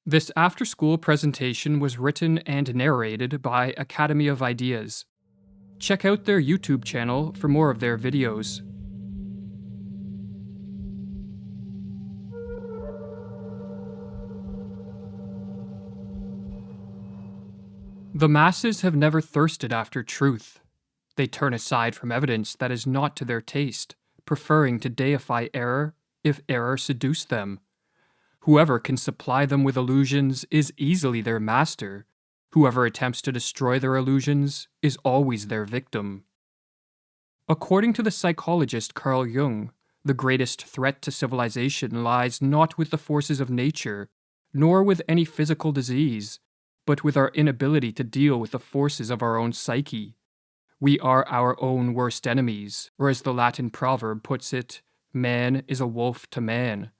This after school presentation was written and narrated by Academy of Ideas. Check out their YouTube channel for more of their videos. The masses have never thirsted after truth. They turn aside from evidence that is not to their taste, preferring to deify error if error seduce them. Whoever can supply them with illusions is easily their master. Whoever attempts to destroy their illusions is always their victim. According to the psychologist Carl Jung, the greatest threat to civilization lies not with the forces of nature, nor with any physical disease, but with our inability to deal with the forces of our own psyche. We are our own worst enemies, or as the Latin proverb puts it, man is a wolf to man.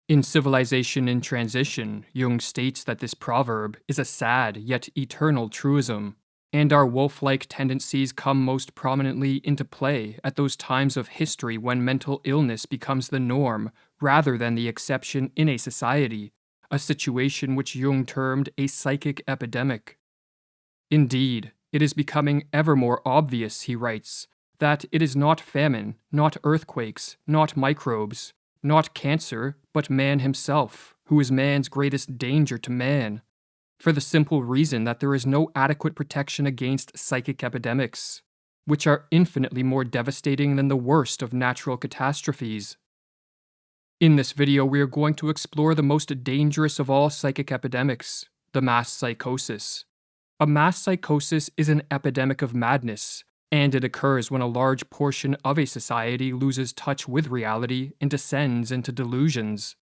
In Civilization in Transition, Jung states that this proverb is a sad yet eternal truism, and our wolf-like tendencies come most prominently into play at those times of history when mental illness becomes the norm rather than the exception in a society, a situation which Jung termed a psychic epidemic. Indeed, it is becoming ever more obvious, he writes, that it is not famine, not earthquakes, not microbes, not cancer, but man himself, who is man's greatest danger to man, for the simple reason that there is no adequate protection against psychic epidemics, which are infinitely more devastating than the worst of natural catastrophes. In this video, we are going to explore the most dangerous of all psychic epidemics, the mass psychosis. A mass psychosis is an epidemic of madness, and it occurs when a large portion of a society loses touch with reality and descends into delusions.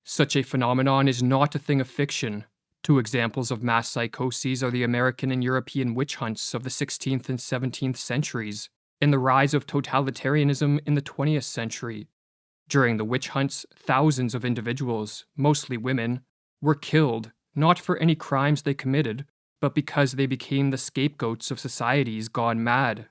Such a phenomenon is not a thing of fiction. Two examples of mass psychoses are the American and European witch hunts of the 16th and 17th centuries, and the rise of totalitarianism in the 20th century. During the witch hunts, thousands of individuals, mostly women, were killed, not for any crimes they committed, but because they became the scapegoats of societies gone mad.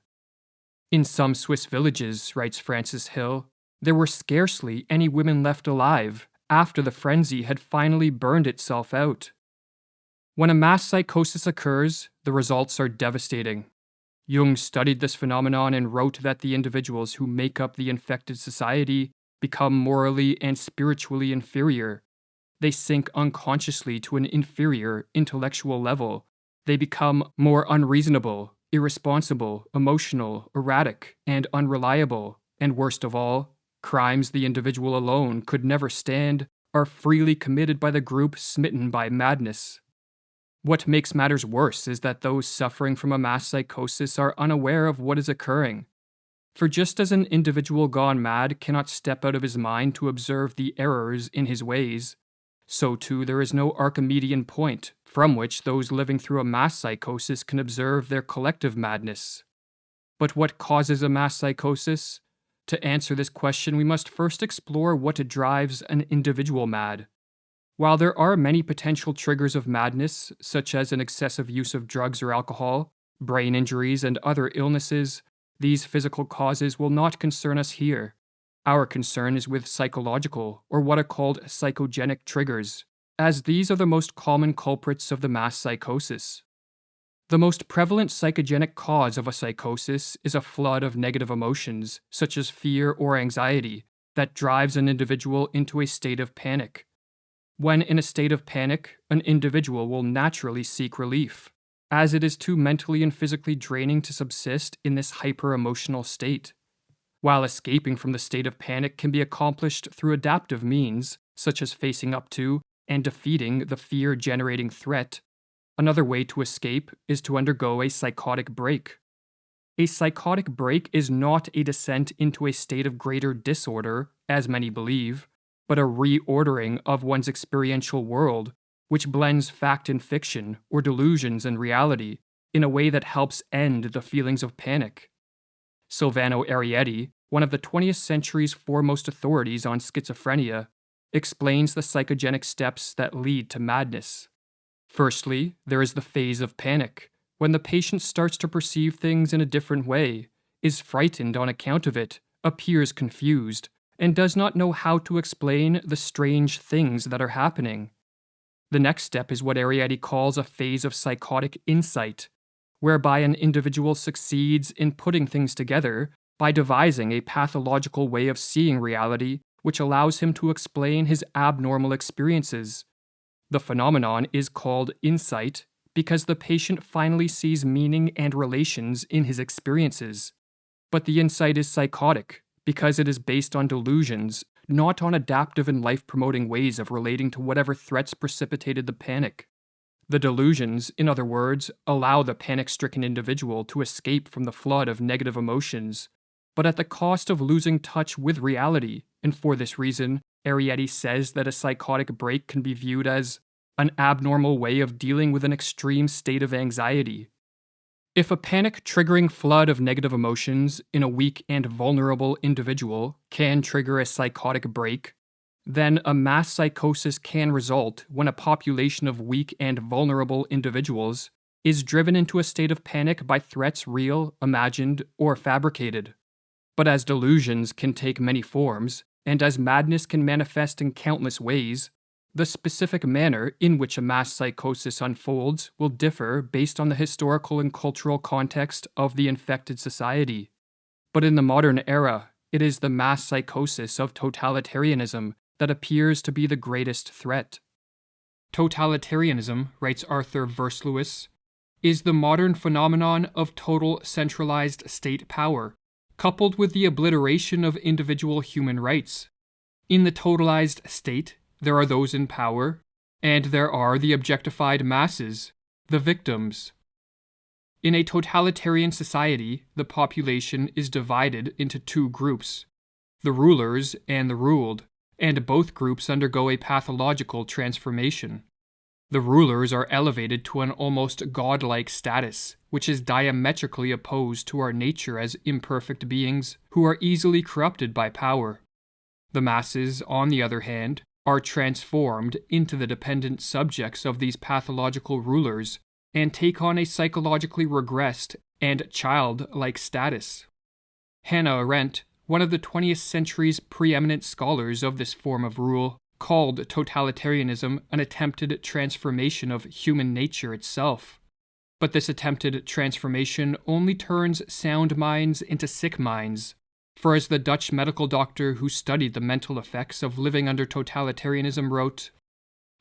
In some Swiss villages, writes Francis Hill, there were scarcely any women left alive after the frenzy had finally burned itself out. When a mass psychosis occurs, the results are devastating. Jung studied this phenomenon and wrote that the individuals who make up the infected society become morally and spiritually inferior. They sink unconsciously to an inferior intellectual level. They become more unreasonable, irresponsible, emotional, erratic, and unreliable, and worst of all, crimes the individual alone could never stand are freely committed by the group smitten by madness. What makes matters worse is that those suffering from a mass psychosis are unaware of what is occurring. For just as an individual gone mad cannot step out of his mind to observe the errors in his ways, so too there is no Archimedean point from which those living through a mass psychosis can observe their collective madness. But what causes a mass psychosis? To answer this question, we must first explore what drives an individual mad. While there are many potential triggers of madness, such as an excessive use of drugs or alcohol, brain injuries, and other illnesses, these physical causes will not concern us here. Our concern is with psychological, or what are called psychogenic triggers, as these are the most common culprits of the mass psychosis. The most prevalent psychogenic cause of a psychosis is a flood of negative emotions, such as fear or anxiety, that drives an individual into a state of panic. When in a state of panic, an individual will naturally seek relief, as it is too mentally and physically draining to subsist in this hyper-emotional state. While escaping from the state of panic can be accomplished through adaptive means, such as facing up to and defeating the fear-generating threat, another way to escape is to undergo a psychotic break. A psychotic break is not a descent into a state of greater disorder, as many believe, but a reordering of one's experiential world, which blends fact and fiction, or delusions and reality, in a way that helps end the feelings of panic. Silvano Arietti, one of the 20th century's foremost authorities on schizophrenia, explains the psychogenic steps that lead to madness. Firstly, there is the phase of panic, when the patient starts to perceive things in a different way, is frightened on account of it, appears confused, and does not know how to explain the strange things that are happening. The next step is what Arrietty calls a phase of psychotic insight, whereby an individual succeeds in putting things together by devising a pathological way of seeing reality which allows him to explain his abnormal experiences. The phenomenon is called insight because the patient finally sees meaning and relations in his experiences. But the insight is psychotic because it is based on delusions, not on adaptive and life-promoting ways of relating to whatever threats precipitated the panic. The delusions, in other words, allow the panic-stricken individual to escape from the flood of negative emotions, but at the cost of losing touch with reality, and for this reason, Arrietty says that a psychotic break can be viewed as an abnormal way of dealing with an extreme state of anxiety. If a panic-triggering flood of negative emotions in a weak and vulnerable individual can trigger a psychotic break, then a mass psychosis can result when a population of weak and vulnerable individuals is driven into a state of panic by threats real, imagined, or fabricated. But as delusions can take many forms, and as madness can manifest in countless ways, the specific manner in which a mass psychosis unfolds will differ based on the historical and cultural context of the infected society. But in the modern era, it is the mass psychosis of totalitarianism that appears to be the greatest threat. Totalitarianism, writes Arthur Versluis, is the modern phenomenon of total centralized state power, coupled with the obliteration of individual human rights. In the totalized state, there are those in power, and there are the objectified masses, the victims. In a totalitarian society, the population is divided into two groups, the rulers and the ruled, and both groups undergo a pathological transformation. The rulers are elevated to an almost godlike status, which is diametrically opposed to our nature as imperfect beings who are easily corrupted by power. The masses, on the other hand, are transformed into the dependent subjects of these pathological rulers and take on a psychologically regressed and childlike status. Hannah Arendt, one of the 20th century's preeminent scholars of this form of rule, called totalitarianism an attempted transformation of human nature itself. But this attempted transformation only turns sound minds into sick minds. For as the Dutch medical doctor who studied the mental effects of living under totalitarianism wrote,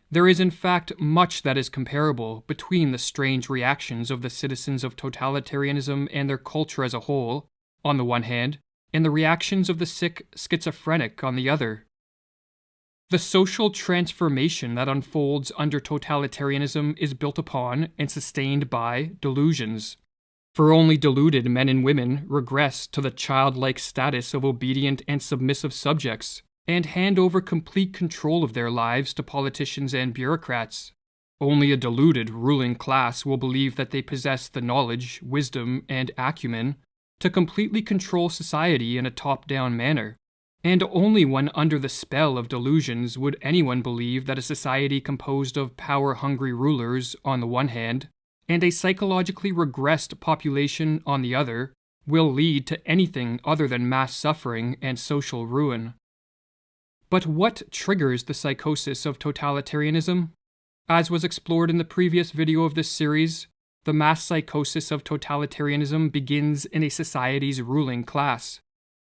"There is in fact much that is comparable between the strange reactions of the citizens of totalitarianism and their culture as a whole, on the one hand, and the reactions of the sick schizophrenic on the other. The social transformation that unfolds under totalitarianism is built upon and sustained by delusions. For only deluded men and women regress to the childlike status of obedient and submissive subjects, and hand over complete control of their lives to politicians and bureaucrats. Only a deluded ruling class will believe that they possess the knowledge, wisdom, and acumen to completely control society in a top-down manner. And only when under the spell of delusions would anyone believe that a society composed of power-hungry rulers on the one hand, and a psychologically regressed population on the other, will lead to anything other than mass suffering and social ruin. But what triggers the psychosis of totalitarianism? As was explored in the previous video of this series, the mass psychosis of totalitarianism begins in a society's ruling class.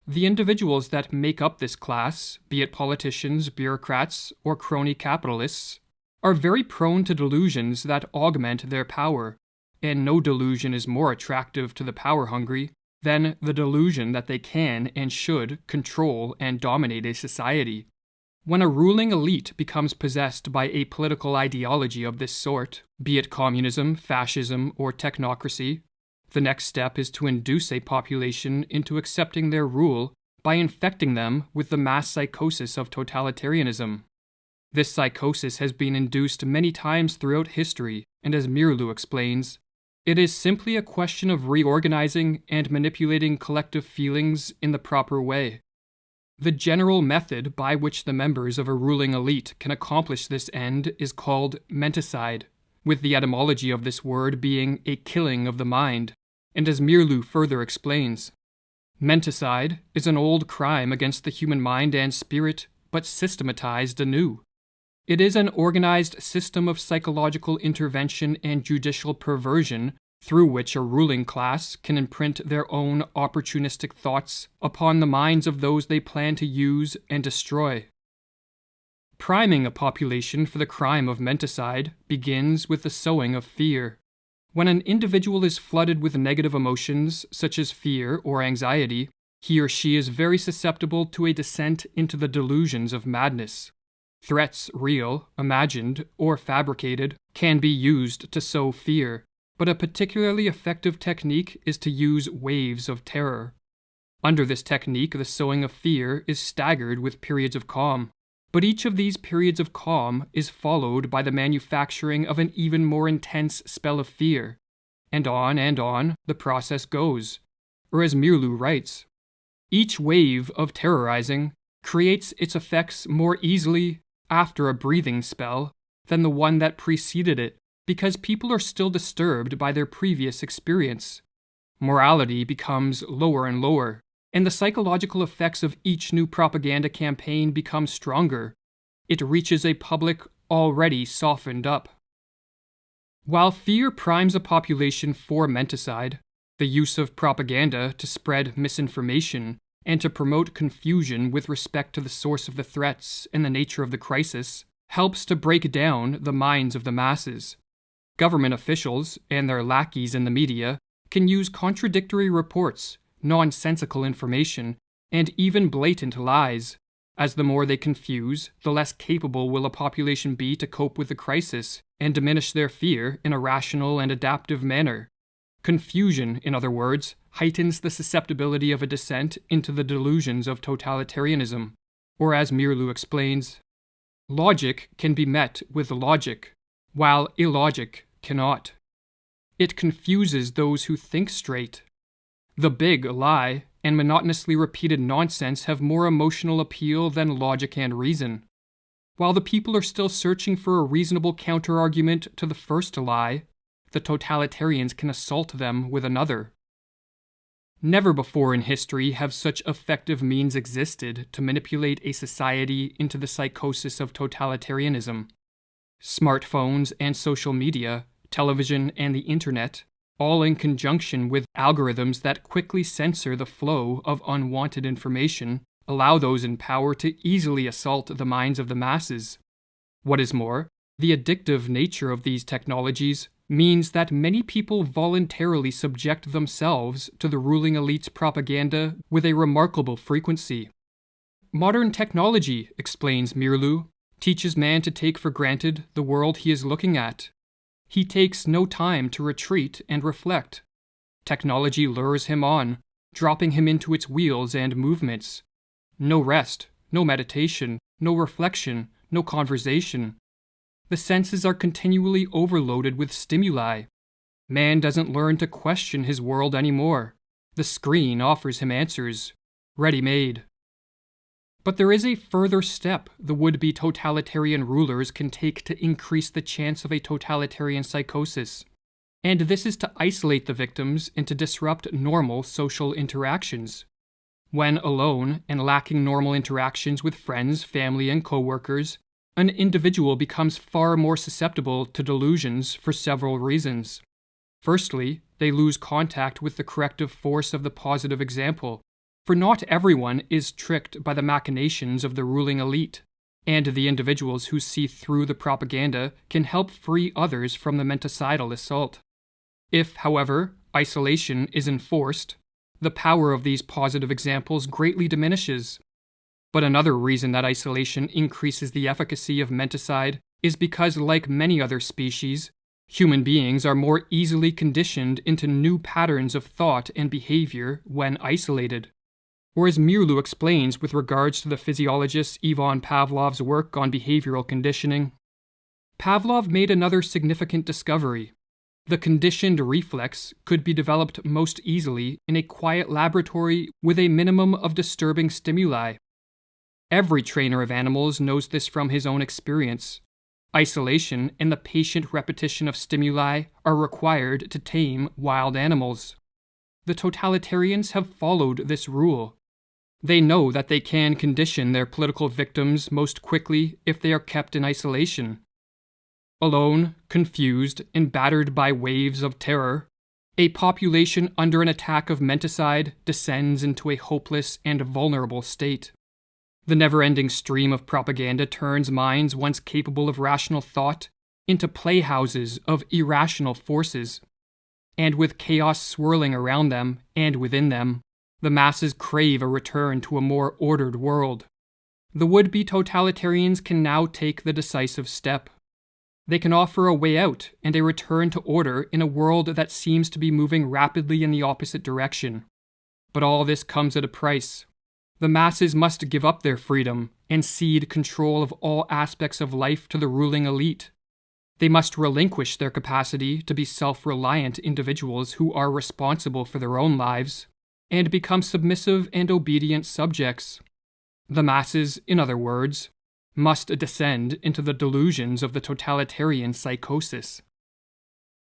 The individuals that make up this class, be it politicians, bureaucrats, or crony capitalists, are very prone to delusions that augment their power, and no delusion is more attractive to the power-hungry than the delusion that they can and should control and dominate a society. When a ruling elite becomes possessed by a political ideology of this sort, be it communism, fascism, or technocracy, the next step is to induce a population into accepting their rule by infecting them with the mass psychosis of totalitarianism. This psychosis has been induced many times throughout history, and as Mirlu explains, it is simply a question of reorganizing and manipulating collective feelings in the proper way. The general method by which the members of a ruling elite can accomplish this end is called menticide, with the etymology of this word being a killing of the mind, and as Mirlu further explains, menticide is an old crime against the human mind and spirit, but systematized anew. It is an organized system of psychological intervention and judicial perversion through which a ruling class can imprint their own opportunistic thoughts upon the minds of those they plan to use and destroy. Priming a population for the crime of menticide begins with the sowing of fear. When an individual is flooded with negative emotions, such as fear or anxiety, he or she is very susceptible to a descent into the delusions of madness. Threats, real, imagined, or fabricated, can be used to sow fear, but a particularly effective technique is to use waves of terror. Under this technique, the sowing of fear is staggered with periods of calm, but each of these periods of calm is followed by the manufacturing of an even more intense spell of fear, and on the process goes. Or as Mirlu writes, each wave of terrorizing creates its effects more easily after a breathing spell than the one that preceded it, because people are still disturbed by their previous experience. Morality becomes lower and lower, and the psychological effects of each new propaganda campaign become stronger. It reaches a public already softened up. While fear primes a population for menticide, the use of propaganda to spread misinformation and to promote confusion with respect to the source of the threats and the nature of the crisis helps to break down the minds of the masses. Government officials and their lackeys in the media can use contradictory reports, nonsensical information, and even blatant lies. As the more they confuse, the less capable will a population be to cope with the crisis and diminish their fear in a rational and adaptive manner. Confusion, in other words, heightens the susceptibility of a descent into the delusions of totalitarianism. Or as Mirlu explains, logic can be met with logic, while illogic cannot. It confuses those who think straight. The big lie and monotonously repeated nonsense have more emotional appeal than logic and reason. While the people are still searching for a reasonable counterargument to the first lie, the totalitarians can assault them with another. Never before in history have such effective means existed to manipulate a society into the psychosis of totalitarianism. Smartphones and social media, television and the internet, all in conjunction with algorithms that quickly censor the flow of unwanted information, allow those in power to easily assault the minds of the masses. What is more, the addictive nature of these technologies means that many people voluntarily subject themselves to the ruling elite's propaganda with a remarkable frequency. Modern technology, explains Mirlu, teaches man to take for granted the world he is looking at. He takes no time to retreat and reflect. Technology lures him on, dropping him into its wheels and movements. No rest, no meditation, no reflection, no conversation. The senses are continually overloaded with stimuli. Man doesn't learn to question his world anymore. The screen offers him answers, ready-made. But there is a further step the would-be totalitarian rulers can take to increase the chance of a totalitarian psychosis, and this is to isolate the victims and to disrupt normal social interactions. When alone and lacking normal interactions with friends, family, and co-workers, an individual becomes far more susceptible to delusions for several reasons. Firstly, they lose contact with the corrective force of the positive example, for not everyone is tricked by the machinations of the ruling elite, and the individuals who see through the propaganda can help free others from the menticidal assault. If, however, isolation is enforced, the power of these positive examples greatly diminishes. But another reason that isolation increases the efficacy of menticide is because, like many other species, human beings are more easily conditioned into new patterns of thought and behavior when isolated. Or as Mirlu explains with regards to the physiologist Ivan Pavlov's work on behavioral conditioning, Pavlov made another significant discovery. The conditioned reflex could be developed most easily in a quiet laboratory with a minimum of disturbing stimuli. Every trainer of animals knows this from his own experience. Isolation and the patient repetition of stimuli are required to tame wild animals. The totalitarians have followed this rule. They know that they can condition their political victims most quickly if they are kept in isolation. Alone, confused, and battered by waves of terror, a population under an attack of menticide descends into a hopeless and vulnerable state. The never-ending stream of propaganda turns minds once capable of rational thought into playhouses of irrational forces. And with chaos swirling around them and within them, the masses crave a return to a more ordered world. The would-be totalitarians can now take the decisive step. They can offer a way out and a return to order in a world that seems to be moving rapidly in the opposite direction. But all this comes at a price. The masses must give up their freedom and cede control of all aspects of life to the ruling elite. They must relinquish their capacity to be self-reliant individuals who are responsible for their own lives, and become submissive and obedient subjects. The masses, in other words, must descend into the delusions of the totalitarian psychosis.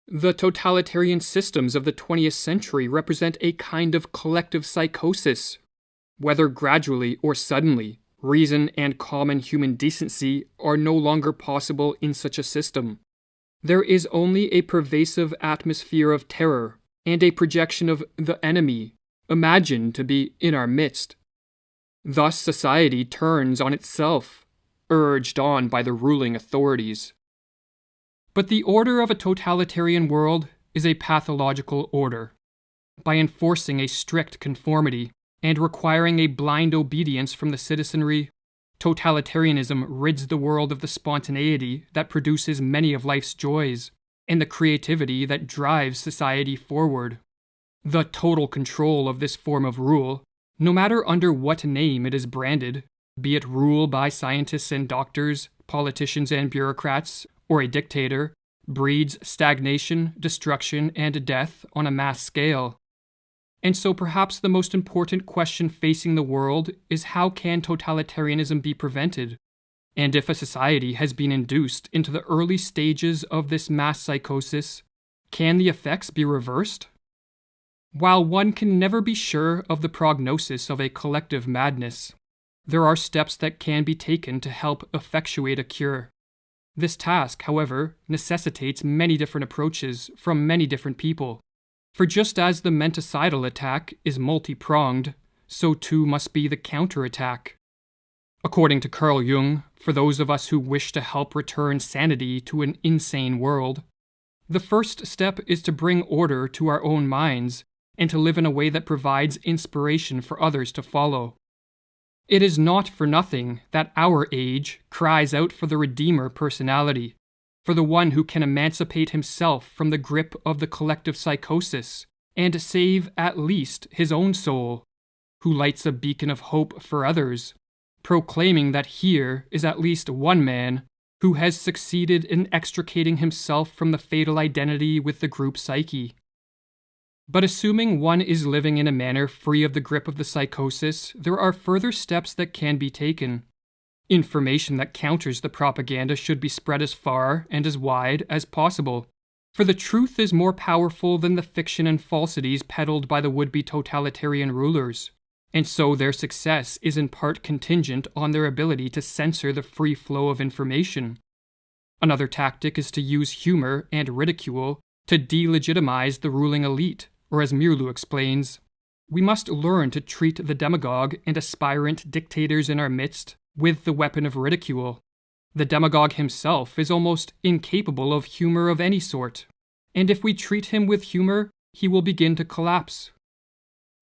The totalitarian systems of the 20th century represent a kind of collective psychosis. Whether gradually or suddenly, reason and common human decency are no longer possible in such a system. There is only a pervasive atmosphere of terror and a projection of the enemy, imagined to be in our midst. Thus society turns on itself, urged on by the ruling authorities. But the order of a totalitarian world is a pathological order. By enforcing a strict conformity and requiring a blind obedience from the citizenry, totalitarianism rids the world of the spontaneity that produces many of life's joys and the creativity that drives society forward. The total control of this form of rule, no matter under what name it is branded, be it rule by scientists and doctors, politicians and bureaucrats, or a dictator, breeds stagnation, destruction, and death on a mass scale. And so perhaps the most important question facing the world is how can totalitarianism be prevented? And if a society has been induced into the early stages of this mass psychosis, can the effects be reversed? While one can never be sure of the prognosis of a collective madness, there are steps that can be taken to help effectuate a cure. This task, however, necessitates many different approaches from many different people. For just as the menticidal attack is multi-pronged, so too must be the counterattack. According to Carl Jung, for those of us who wish to help return sanity to an insane world, the first step is to bring order to our own minds and to live in a way that provides inspiration for others to follow. It is not for nothing that our age cries out for the Redeemer personality, for the one who can emancipate himself from the grip of the collective psychosis and save at least his own soul, who lights a beacon of hope for others, proclaiming that here is at least one man who has succeeded in extricating himself from the fatal identity with the group psyche. But assuming one is living in a manner free of the grip of the psychosis, there are further steps that can be taken. Information that counters the propaganda should be spread as far and as wide as possible, for the truth is more powerful than the fiction and falsities peddled by the would-be totalitarian rulers, and so their success is in part contingent on their ability to censor the free flow of information. Another tactic is to use humor and ridicule to delegitimize the ruling elite, or as Mirlu explains, we must learn to treat the demagogue and aspirant dictators in our midst with the weapon of ridicule. The demagogue himself is almost incapable of humor of any sort, and if we treat him with humor, he will begin to collapse.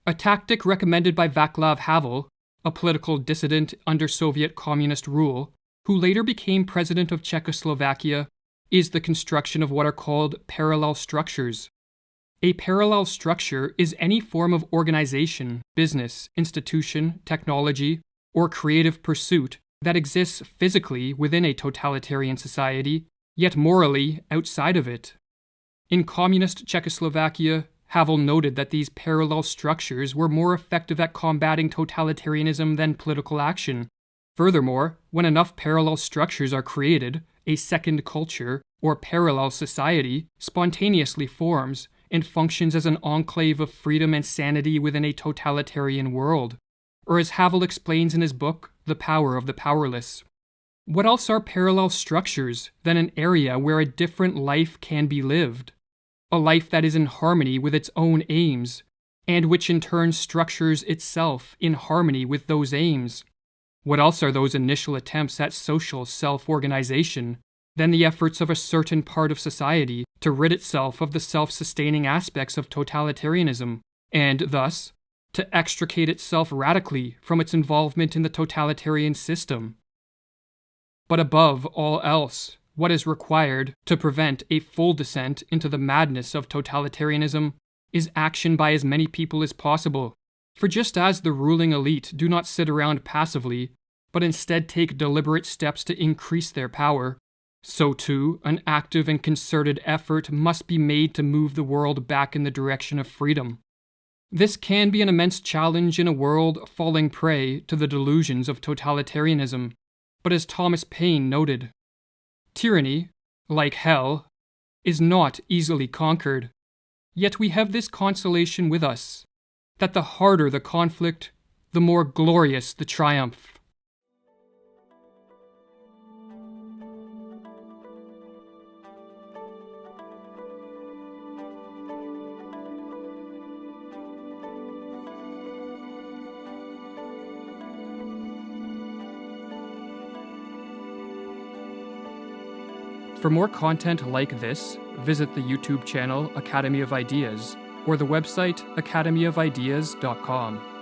A tactic recommended by Václav Havel, a political dissident under Soviet communist rule, who later became president of Czechoslovakia, is the construction of what are called parallel structures. A parallel structure is any form of organization, business, institution, technology, or creative pursuit that exists physically within a totalitarian society, yet morally outside of it. In communist Czechoslovakia, Havel noted that these parallel structures were more effective at combating totalitarianism than political action. Furthermore, when enough parallel structures are created, a second culture, or parallel society, spontaneously forms and functions as an enclave of freedom and sanity within a totalitarian world. Or as Havel explains in his book, The Power of the Powerless, what else are parallel structures than an area where a different life can be lived? A life that is in harmony with its own aims, and which in turn structures itself in harmony with those aims. What else are those initial attempts at social self-organization than the efforts of a certain part of society to rid itself of the self-sustaining aspects of totalitarianism, and thus, to extricate itself radically from its involvement in the totalitarian system? But above all else, what is required to prevent a full descent into the madness of totalitarianism is action by as many people as possible. For just as the ruling elite do not sit around passively, but instead take deliberate steps to increase their power, so too an active and concerted effort must be made to move the world back in the direction of freedom. This can be an immense challenge in a world falling prey to the delusions of totalitarianism, but as Thomas Paine noted, tyranny, like hell, is not easily conquered. Yet we have this consolation with us, that the harder the conflict, the more glorious the triumph. For more content like this, visit the YouTube channel Academy of Ideas or the website academyofideas.com.